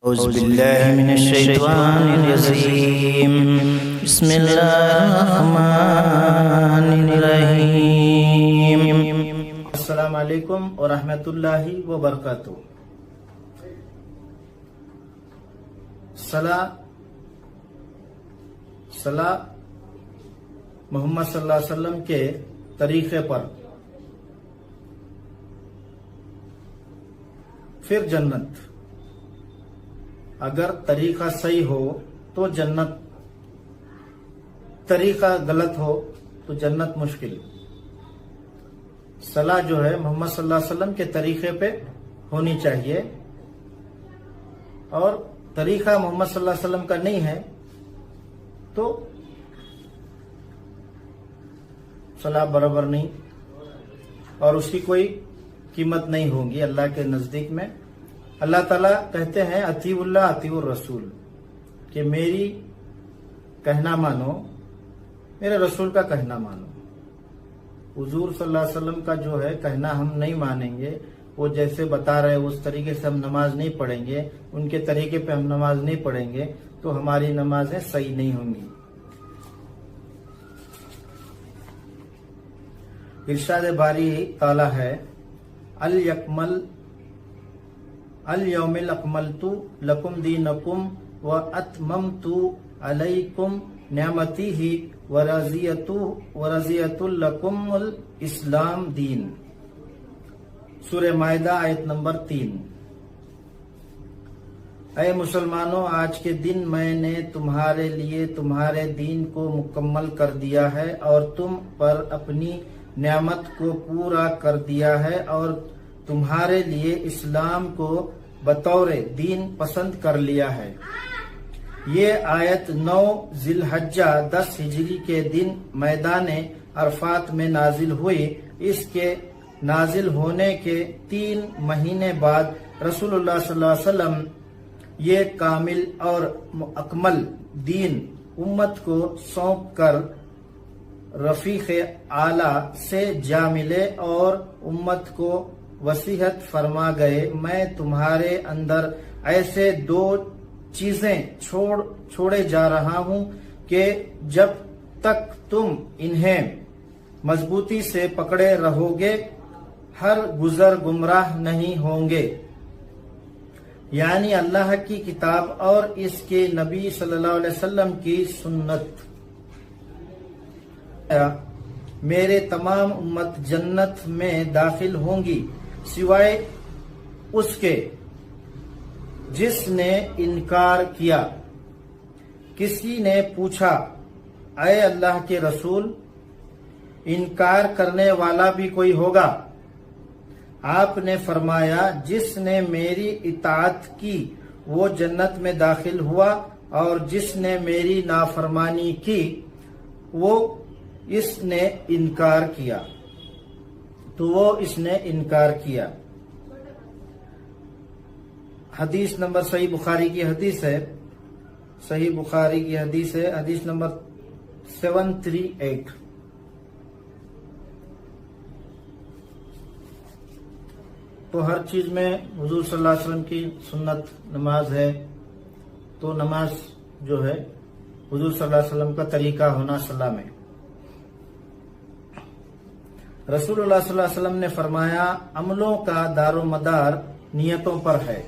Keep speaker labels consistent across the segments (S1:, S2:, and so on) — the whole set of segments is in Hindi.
S1: औज़ुबिल्लाहिमिनश्शैतानिर्रजीम बिस्मिल्लाहिर्रहमानिर्रहीम। अस्सलामु अलैकुम व रहमतुल्लाहि व बरकातुहू। सला मोहम्मद सल्लल्लाहु अलैहि वसल्लम के तरीके पर, फिर जन्नत। अगर तरीका सही हो तो जन्नत, तरीका गलत हो तो जन्नत मुश्किल। सलाह जो है मोहम्मद सल्लल्लाहु अलैहि वसल्लम के तरीके पे होनी चाहिए, और तरीका मोहम्मद सल्लल्लाहु अलैहि वसल्लम का नहीं है तो सलाह बराबर नहीं, और उसकी कोई कीमत नहीं होगी अल्लाह के नजदीक में। अल्लाह ताला कहते हैं अतीउल्लाह अतीउर रसूल, कि मेरी कहना मानो, मेरे रसूल का कहना मानो। हुजूर सल्लल्लाहु अलैहि वसल्लम का जो है कहना हम नहीं मानेंगे, वो जैसे बता रहे उस तरीके से हम नमाज नहीं पढ़ेंगे, उनके तरीके पे हम नमाज नहीं पढ़ेंगे तो हमारी नमाजें सही नहीं होंगी। इरशाद बारी ताला है अल यौमिल अकमलतु लकुम दीनकुम व अतममतु अलैकुम निअमती व रज़ियतु लकुमुल इस्लाम दीन। सूरह माइदा आयत नंबर 3। ऐ मुसलमानों, आज के दिन मैंने तुम्हारे लिए तुम्हारे दीन को मुकम्मल कर दिया है और तुम पर अपनी नियामत को पूरा कर दिया है और तुम्हारे लिए इस्लाम को बतौर दीन पसंद कर लिया है। ये आयत 9 जिलहज्जा 10 हिजरी के दिन मैदान अरफात में नाजिल हुई। इसके नाजिल होने के 3 महीने बाद रसूलुल्लाह सल्लल्लाहु अलैहि वसल्लम ये कामिल और अकमल दीन उम्मत को सौंप कर रफीक आला से जा मिले और उम्मत को वसीहत फरमा गए, मैं तुम्हारे अंदर ऐसे 2 चीजें छोड़े जा रहा हूं कि जब तक तुम इन्हें मजबूती से पकड़े रहोगे हर गुजर गुमराह नहीं होंगे। यानी अल्लाह की किताब और इसके नबी सल्लल्लाहु अलैहि वसल्लम की सुन्नत। मेरे तमाम उम्मत जन्नत में दाखिल होंगी सिवाय उसके जिसने इनकार किया। किसी ने पूछा, ऐ अल्लाह के रसूल, इनकार करने वाला भी कोई होगा? आपने फरमाया, जिसने मेरी इताअत की वो जन्नत में दाखिल हुआ और जिसने मेरी नाफरमानी की वो इसने इनकार किया, इसने इनकार किया। हदीस नंबर सही बुखारी की हदीस है, हदीस नंबर 738। तो हर चीज में हुजूर सल्लल्लाहु अलैहि वसल्लम की सुन्नत नमाज है, तो नमाज जो है हुजूर सल्लल्लाहु अलैहि वसल्लम का तरीका होना सलाह में। रसूलुल्लाह सल्लल्लाहु अलैहि वसल्लम ने फरमाया, अमलों का दारोमदार नियतों पर है।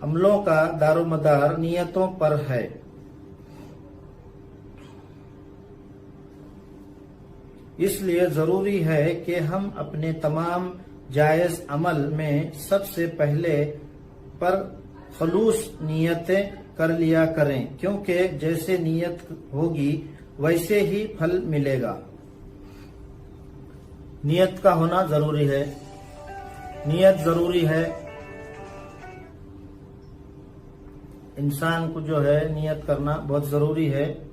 S1: अमलों का दारोमदार नियतों पर है। इसलिए जरूरी है कि हम अपने तमाम जायज अमल में सबसे पहले पर खलूस नियतें कर लिया करें, क्योंकि जैसे नियत होगी वैसे ही फल मिलेगा। नियत का होना जरूरी है, नियत जरूरी है। इंसान को जो है नियत करना बहुत जरूरी है।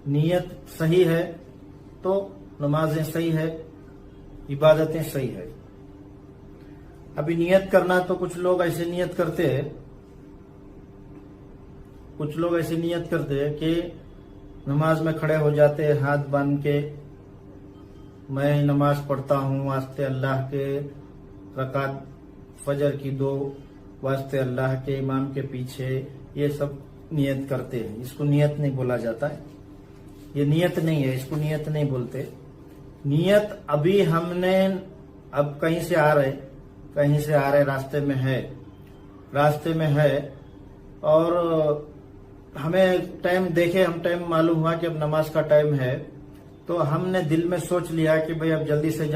S1: नियत सही है तो नमाजें सही है, इबादतें सही है। अभी नियत करना तो कुछ लोग ऐसे नियत करते हैं कुछ लोग ऐसी नियत करते हैं कि नमाज में खड़े हो जाते हैं हाथ बांध के, मैं नमाज पढ़ता हूँ वास्ते अल्लाह के, रकात फजर की 2 वास्ते अल्लाह के, इमाम के पीछे, ये सब नियत करते हैं। इसको नियत नहीं बोला जाता है, ये नियत नहीं है, इसको नियत नहीं बोलते। नियत अभी हमने, अब कहीं से आ रहे रास्ते में है और हमें टाइम देखे, हम टाइम मालूम हुआ कि अब नमाज का टाइम है, तो हमने दिल में सोच लिया कि भाई अब जल्दी से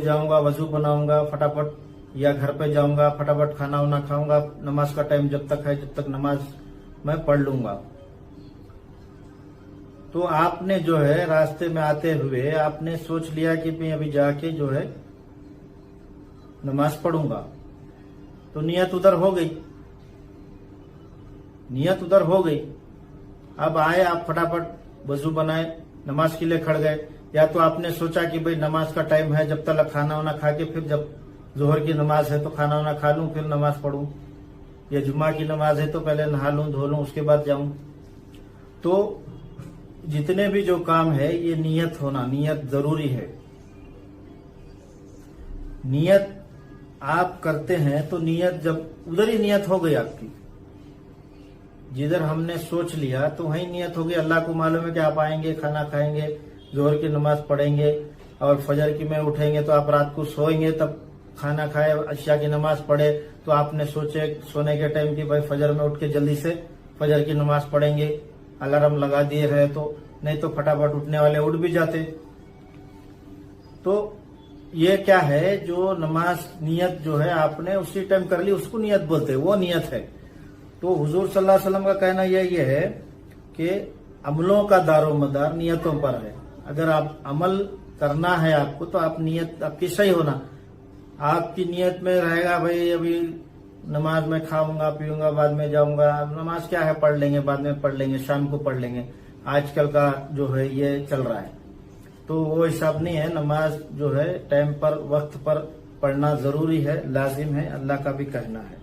S1: जाऊंगा, वजू बनाऊंगा फटाफट, या घर पे जाऊंगा फटाफट, खाना वाना खाऊंगा, नमाज का टाइम जब तक है जब तक नमाज मैं पढ़ लूंगा। तो आपने जो है रास्ते में आते हुए आपने सोच लिया कि मैं अभी जाके जो है नमाज पढ़ूंगा, तो नियत उधर हो गई। अब आए आप फटाफट वजू बनाए, नमाज के लिए खड़ गए, या तो आपने सोचा कि भाई नमाज का टाइम है, जब तक खाना वाना खा के, फिर जब जोहर की नमाज है तो खाना वाना खा लूं फिर नमाज पढ़ूं, या जुम्मा की नमाज है तो पहले नहा लूं धो लूं उसके बाद जाऊं। तो जितने भी जो काम है ये नियत जरूरी है। नियत आप करते हैं तो नियत जब उधर ही नियत हो गई आपकी, जिधर हमने सोच लिया तो वही नियत हो गई। अल्लाह को मालूम है कि आप आएंगे, खाना खाएंगे, जोहर की नमाज पढ़ेंगे और फजर की में उठेंगे, तो आप रात को सोएंगे, तब खाना खाए, अशिया की नमाज पढ़े, तो आपने सोचे सोने के टाइम की भाई फजर में उठ के जल्दी से फजर की नमाज पढ़ेंगे, अलार्म लगा दिए रहे तो, नहीं तो फटाफट उठने वाले उठ भी जाते। तो ये क्या है, जो नमाज नियत जो है आपने उसी टाइम कर ली, उसको नियत बोलते हैं, वो नियत है। तो हुजूर सल्लल्लाहु अलैहि वसल्लम का कहना ये है कि अमलों का दारोमदार नियतों पर है। अगर आप अमल करना है आपको, तो आप नियत आपकी सही होना। आपकी नियत में रहेगा भाई अभी नमाज में खाऊंगा पीऊंगा बाद में जाऊंगा, नमाज क्या है पढ़ लेंगे, बाद में पढ़ लेंगे, शाम को पढ़ लेंगे, आजकल का जो है ये चल रहा है। तो वो हिसाब नहीं है, नमाज जो है टाइम पर वक्त पर पढ़ना जरूरी है, लाजिम है, अल्लाह का भी कहना है।